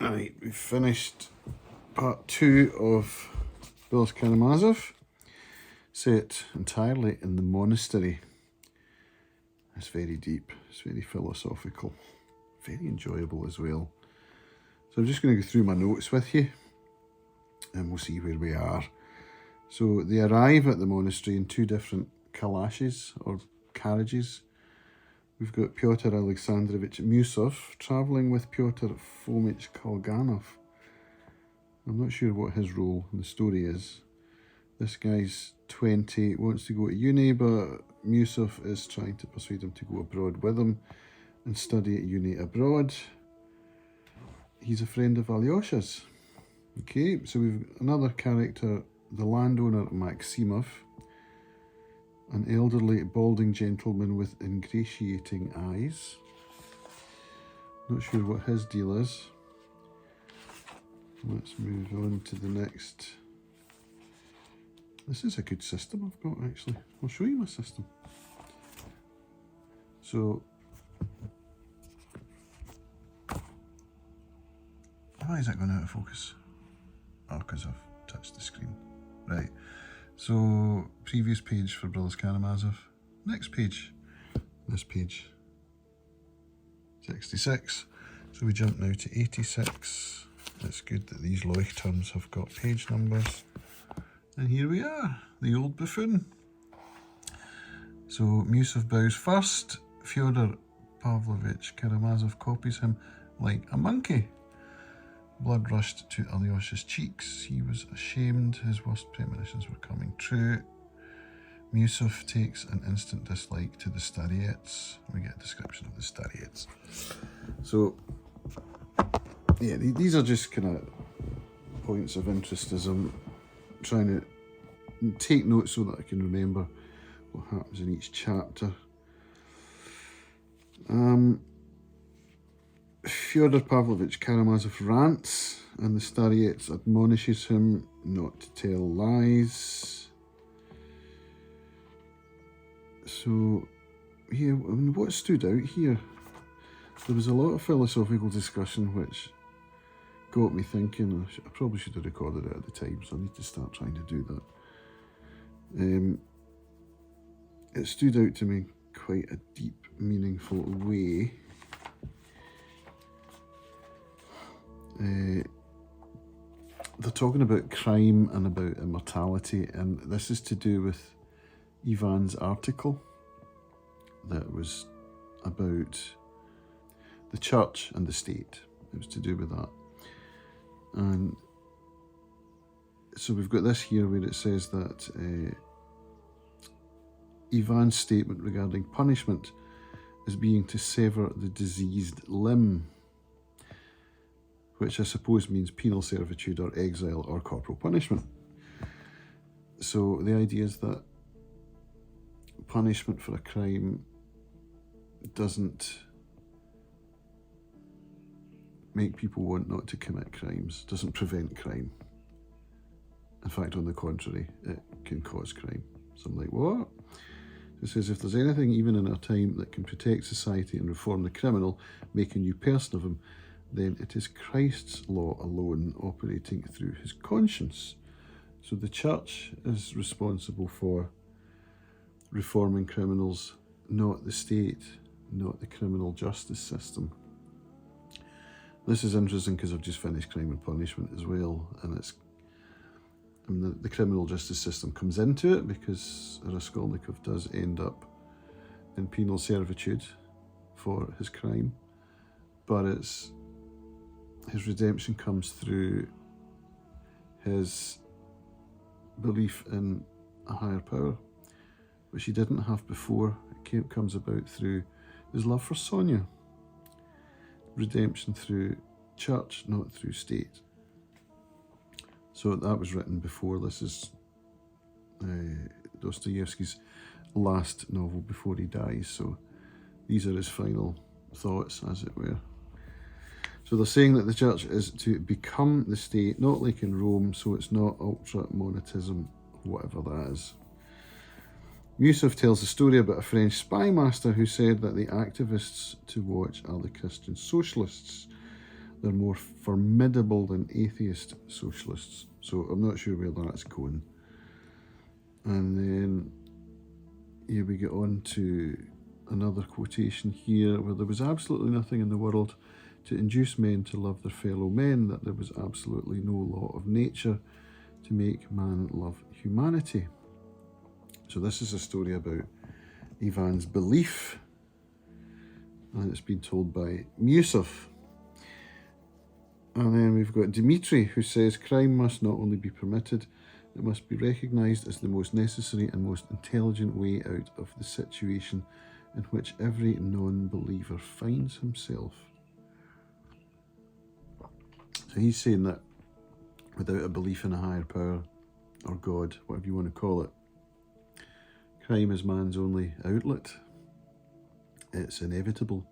Right, we've finished part 2 of Fyodor Karamazov, set entirely in the monastery. It's very deep, it's very philosophical, very enjoyable as well. So I'm just going to go through my notes with you and we'll see where we are. So they arrive at the monastery in 2 different kalashes or carriages. We've got Pyotr Alexandrovich Musov travelling with Pyotr Fomich Kolganov. I'm not sure what his role in the story is. This guy's 20, wants to go to uni, but Musov is trying to persuade him to go abroad with him and study at uni abroad. He's a friend of Alyosha's. Okay, so we've another character, the landowner Maximov, an elderly, balding gentleman with ingratiating eyes. Not sure what his deal is. Let's move on to the next. This is a good system I've got, actually. I'll show you my system. So, why is that going out of focus? Oh, because I've touched the screen. Right. So, previous page for Brothers Karamazov. Next page. This page. 66. So we jump now to 86. It's good that these leuchtturms have got page numbers. And here we are, the old buffoon. So Musov bows first. Fyodor Pavlovich Karamazov copies him like a monkey. Blood rushed to Alyosha's cheeks. He was ashamed. His worst premonitions were coming true. Musov takes an instant dislike to the Starets. We get a description of the Starets. So, yeah, these are just kind of points of interest as I'm trying to take notes so that I can remember what happens in each chapter. Fyodor Pavlovich Karamazov rants and the Starets admonishes him not to tell lies. So, yeah, I mean, what stood out here? There was a lot of philosophical discussion which got me thinking. I probably should have recorded it at the time, so I need to start trying to do that. It stood out to me in quite a deep, meaningful way. They're talking about crime and about immortality, and this is to do with Ivan's article that was about the church and the state. It was to do with that. And so we've got this here where it says that Ivan's statement regarding punishment is being to sever the diseased limb, which I suppose means penal servitude or exile or corporal punishment. So the idea is that punishment for a crime doesn't make people want not to commit crimes, doesn't prevent crime. In fact, on the contrary, it can cause crime. So I'm like, what? It says, if there's anything, even in our time, that can protect society and reform the criminal, make a new person of him, then it is Christ's law alone operating through his conscience. So the church is responsible for reforming criminals, not the state, not the criminal justice system. This is interesting because I've just finished Crime and Punishment as well, and the criminal justice system comes into it because Raskolnikov does end up in penal servitude for his crime, but his redemption comes through his belief in a higher power, which he didn't have before. It comes about through his love for Sonia. Redemption through church, not through state. So that was written before. This is Dostoyevsky's last novel before he dies. So these are his final thoughts, as it were. So they're saying that the church is to become the state, not like in Rome, so it's not ultra-monetism, whatever that is. Musov tells a story about a French spy master who said that the activists to watch are the Christian socialists. they're more formidable than atheist socialists. So I'm not sure where that's going. And then here we get on to another quotation here, where there was absolutely nothing in the world to induce men to love their fellow men, that there was absolutely no law of nature to make man love humanity. So this is a story about Ivan's belief, and it's been told by Musov. And then we've got Dmitri, who says crime must not only be permitted, it must be recognised as the most necessary and most intelligent way out of the situation in which every non-believer finds himself. So he's saying that without a belief in a higher power, or God, whatever you want to call it, crime is man's only outlet. It's inevitable.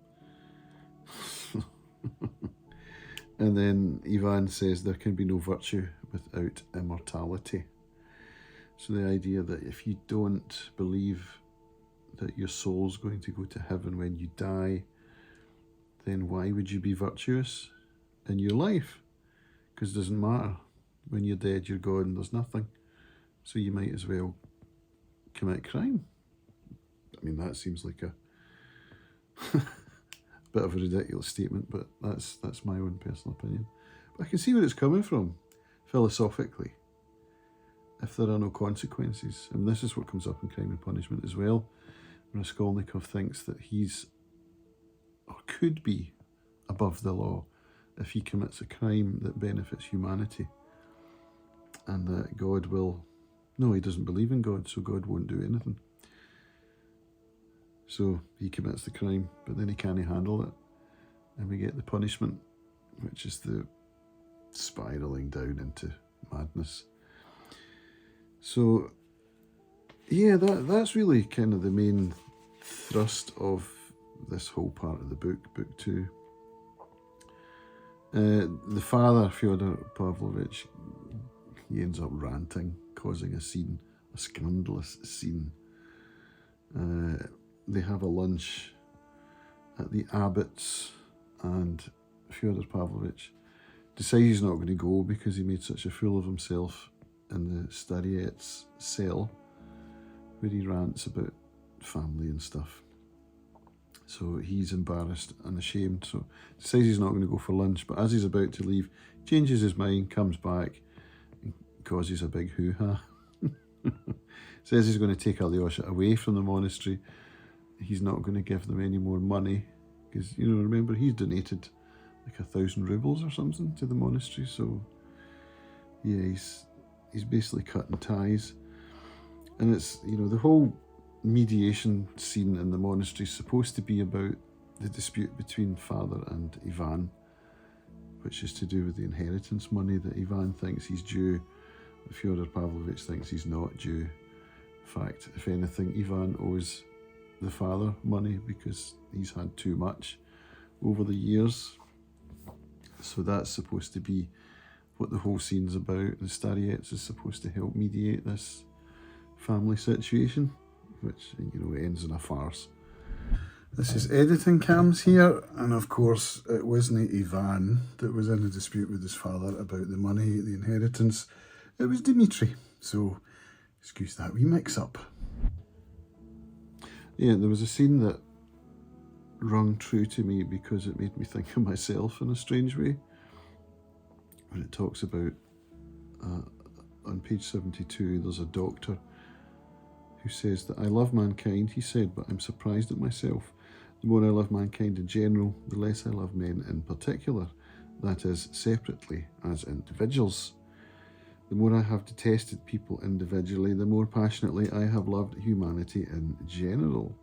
And then Ivan says there can be no virtue without immortality. So the idea that if you don't believe that your soul's going to go to heaven when you die, then why would you be virtuous in your life? Because it doesn't matter. When you're dead, you're gone, there's nothing. So you might as well commit crime. I mean, that seems like a bit of a ridiculous statement, but that's my own personal opinion. But I can see where it's coming from, philosophically. If there are no consequences, and this is what comes up in Crime and Punishment as well, Raskolnikov thinks that he's, or could be, above the law if he commits a crime that benefits humanity, and that God will, no, he doesn't believe in God, so God won't do anything. So he commits the crime, but then he can't handle it, and we get the punishment, which is the spiralling down into madness. So yeah, that's really kind of the main thrust of this whole part of the book, book 2. The father, Fyodor Pavlovich, he ends up ranting, causing a scene, a scandalous scene. They have a lunch at the abbot's, and Fyodor Pavlovich decides he's not going to go because he made such a fool of himself in the Starets' cell, where he rants about family and stuff. So he's embarrassed and ashamed, so decides he's not going to go for lunch, but as he's about to leave, changes his mind, comes back, and causes a big hoo-ha. Says he's going to take Alyosha away from the monastery. He's not going to give them any more money, because, you know, remember, he's donated like 1,000 rubles or something to the monastery, so yeah, he's basically cutting ties. And it's, you know, the whole mediation scene in the monastery is supposed to be about the dispute between father and Ivan, which is to do with the inheritance money that Ivan thinks he's due, but Fyodor Pavlovich thinks he's not due. In fact, if anything, Ivan owes the father money because he's had too much over the years. So that's supposed to be what the whole scene's about. The Starets is supposed to help mediate this family situation, which, you know, ends in a farce. This is editing cams here, and of course it wasn't Ivan that was in a dispute with his father about the money, the inheritance. It was Dmitri, so excuse that wee mix-up. Yeah, there was a scene that rung true to me because it made me think of myself in a strange way. When it talks about, on page 72, there's a doctor who says that I love mankind, he said, but I'm surprised at myself. The more I love mankind in general, the less I love men in particular, that is, separately, as individuals. The more I have detested people individually, the more passionately I have loved humanity in general.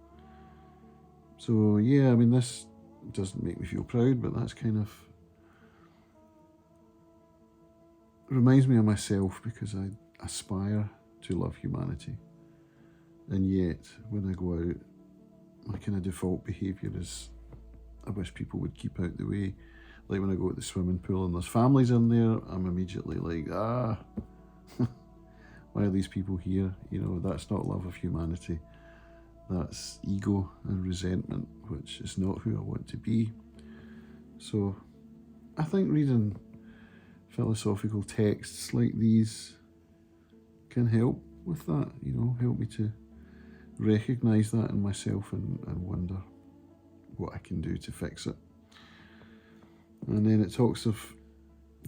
So yeah, I mean, this doesn't make me feel proud, but that's kind of reminds me of myself, because I aspire to love humanity. And yet, when I go out, my kind of default behaviour is I wish people would keep out the way. Like when I go to the swimming pool and there's families in there, I'm immediately like, why are these people here? You know, that's not love of humanity. That's ego and resentment, which is not who I want to be. So I think reading philosophical texts like these can help with that, you know, help me to recognise that in myself and wonder what I can do to fix it. And then it talks of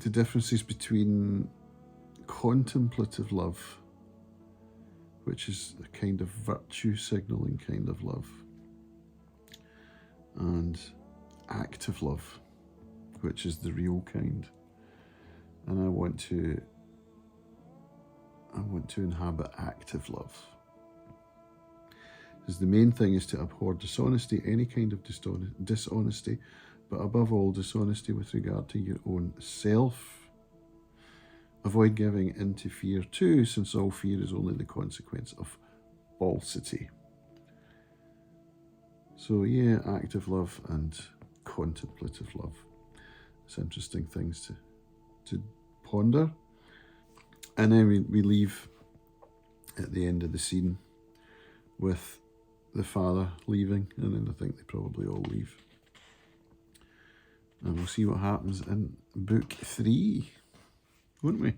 the differences between contemplative love, which is a kind of virtue signalling kind of love, and active love, which is the real kind. And I want to inhabit active love. Because the main thing is to abhor dishonesty, any kind of dishonesty, but above all, dishonesty with regard to your own self. Avoid giving into fear too, since all fear is only the consequence of falsity. So yeah, active love and contemplative love. It's interesting things to ponder. And then we leave at the end of the scene with the father leaving, and then I think they probably all leave. And we'll see what happens in book 3, won't we?